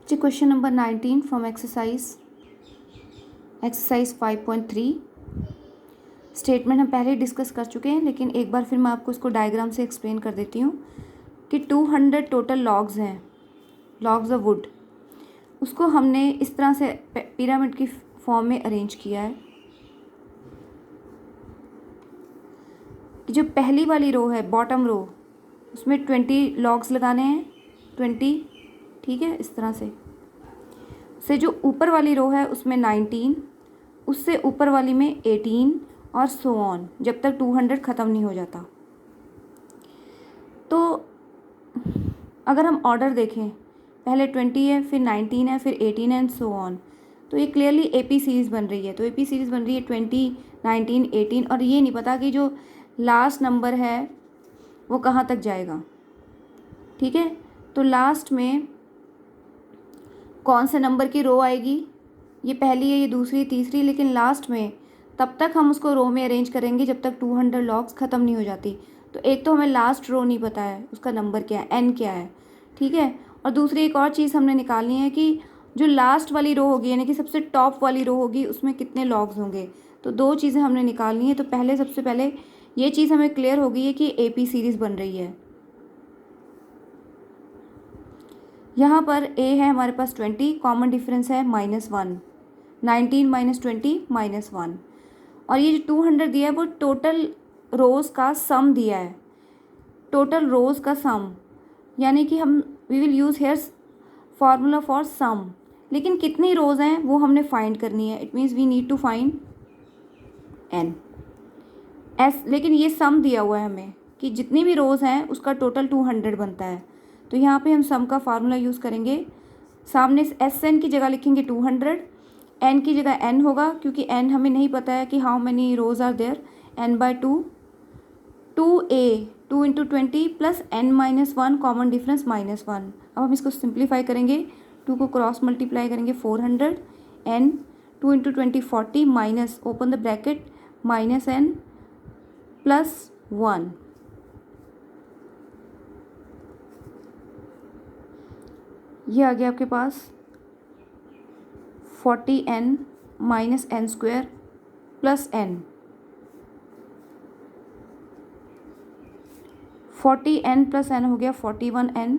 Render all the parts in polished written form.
Ji question number 19 from exercise 5.3। Statement हम पहले ही discuss कर चुके हैं, लेकिन एक बार फिर मैं आपको इसको डायग्राम से एक्सप्लेन कर देती हूँ कि 200 टोटल लॉग्स हैं, लॉग्स ऑफ वुड। उसको हमने इस तरह से पिरामिड की फॉर्म में अरेंज किया है कि जो पहली वाली रो है, बॉटम रो, उसमें 20 लॉग्स लगाने हैं, 20, ठीक है। इस तरह से जो ऊपर वाली रो है उसमें 19, उससे ऊपर वाली में 18 और सो ऑन, जब तक 200 ख़त्म नहीं हो जाता। तो अगर हम ऑर्डर देखें, पहले 20 है, फिर 19 है, फिर 18 एंड सो ऑन, तो ये क्लियरली एपी सीरीज़ बन रही है। तो एपी सीरीज़ बन रही है 20, 19, 18, और ये नहीं पता कि जो लास्ट नंबर है वो कहाँ तक जाएगा, ठीक है। तो लास्ट में कौन से नंबर की रो आएगी, ये पहली है, ये दूसरी, तीसरी, लेकिन लास्ट में तब तक हम उसको रो में अरेंज करेंगे जब तक 200 लॉग्स ख़त्म नहीं हो जाती। तो एक तो हमें लास्ट रो नहीं पता है, उसका नंबर क्या है, n क्या है, ठीक है। और दूसरी एक और चीज़ हमने निकालनी है कि जो लास्ट वाली रो होगी, यानी कि सबसे टॉप वाली रो होगी, उसमें कितने लॉग्स होंगे। तो दो चीज़ें हमने निकालनी है। तो पहले सबसे पहले ये चीज़ हमें क्लियर हो गई है कि AP सीरीज़ बन रही है। यहाँ पर A है हमारे पास 20, कॉमन डिफरेंस है -1, 19 - 20 -1, और ये जो 200 दिया है वो टोटल रोज़ का सम दिया है, टोटल रोज़ का सम, यानी कि हम we will use here formula for sum. लेकिन कितनी रोज़ हैं वो हमने फाइंड करनी है। It means we need to find n S, लेकिन ये सम दिया हुआ है हमें कि जितनी भी रोज़ हैं उसका टोटल 200 बनता है। तो यहाँ पे हम सम का फार्मूला यूज़ करेंगे। सामने SN की जगह लिखेंगे 200, n की जगह n होगा, क्योंकि n हमें नहीं पता है कि how many rows are there, n/2, 2a 2 × 20 plus n - 1, common difference -1। अब हम इसको सिंप्लीफाई करेंगे, 2 को क्रॉस मल्टीप्लाई करेंगे 400, n 2 × 20 40 minus open the bracket -n plus 1, ये आ गया आपके पास 40n - n² plus n, 40n plus n हो गया 41n।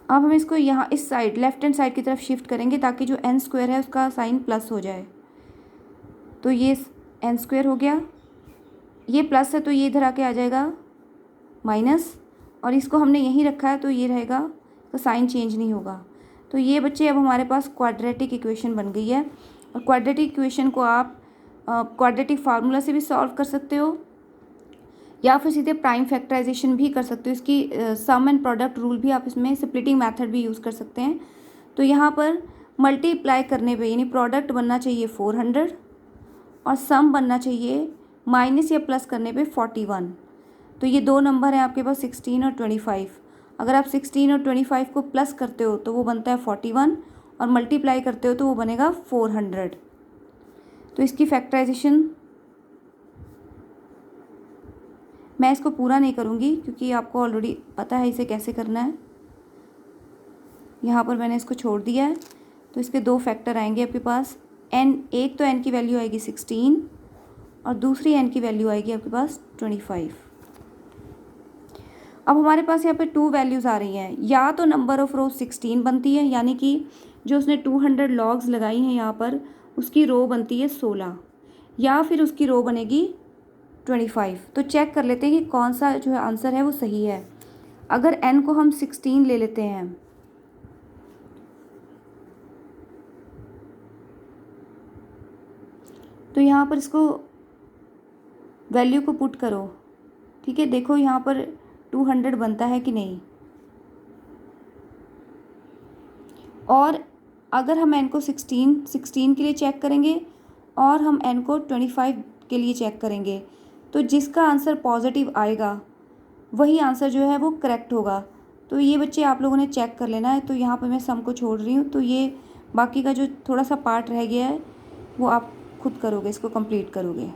अब हम इसको यहाँ इस साइड लेफ्ट हैंड साइड की तरफ शिफ्ट करेंगे ताकि जो n² है उसका साइन प्लस हो जाए। तो ये n² हो गया, ये प्लस है तो ये इधर आके आ जाएगा माइनस, और इसको हमने यहीं रखा है तो ये रहेगा, तो साइन चेंज नहीं होगा। तो ये बच्चे अब हमारे पास क्वाड्रेटिक इक्वेशन बन गई है। और क्वाड्रेटिक इक्वेशन को आप क्वाड्रेटिक फार्मूला से भी सॉल्व कर सकते हो, या फिर सीधे प्राइम फैक्टराइजेशन भी कर सकते हो। इसकी सम एंड प्रोडक्ट रूल भी आप इसमें स्प्लिटिंग मेथड भी यूज़ कर सकते हैं। तो यहाँ पर मल्टीप्लाई करने पे यानी प्रोडक्ट बनना चाहिए 400 और सम बनना चाहिए माइनस या प्लस करने पे 41। तो ये दो नंबर हैं आपके पास 16 और 25। अगर आप 16 और 25 को प्लस करते हो तो वो बनता है 41, और मल्टीप्लाई करते हो तो वो बनेगा 400। तो इसकी फैक्टराइजेशन मैं इसको पूरा नहीं करूँगी क्योंकि आपको ऑलरेडी पता है इसे कैसे करना है। यहाँ पर मैंने इसको छोड़ दिया है। तो इसके दो फैक्टर आएंगे आपके पास, n, एक तो n की वैल्यू आएगी 16 और दूसरी n की वैल्यू आएगी आपके पास 25। अब हमारे पास यहाँ पे 2 वैल्यूज़ आ रही हैं, या तो नंबर ऑफ़ रोज 16 बनती है, यानी कि जो उसने 200 लॉग्स लगाई हैं यहाँ पर उसकी रो बनती है 16, या फिर उसकी रो बनेगी 25। तो चेक कर लेते हैं कि कौन सा जो है आंसर है वो सही है। अगर n को हम 16 ले लेते हैं तो यहाँ पर इसको वैल्यू को पुट करो, ठीक है। देखो यहाँ पर 200 बनता है कि नहीं, और अगर हम n को 16 के लिए चेक करेंगे और हम n को 25 के लिए चेक करेंगे, तो जिसका आंसर पॉजिटिव आएगा वही आंसर जो है वो करेक्ट होगा। तो ये बच्चे आप लोगों ने चेक कर लेना है। तो यहाँ पर मैं सम को छोड़ रही हूँ, तो ये बाकी का जो थोड़ा सा पार्ट रह गया है वो आप खुद करोगे, इसको कंप्लीट करोगे।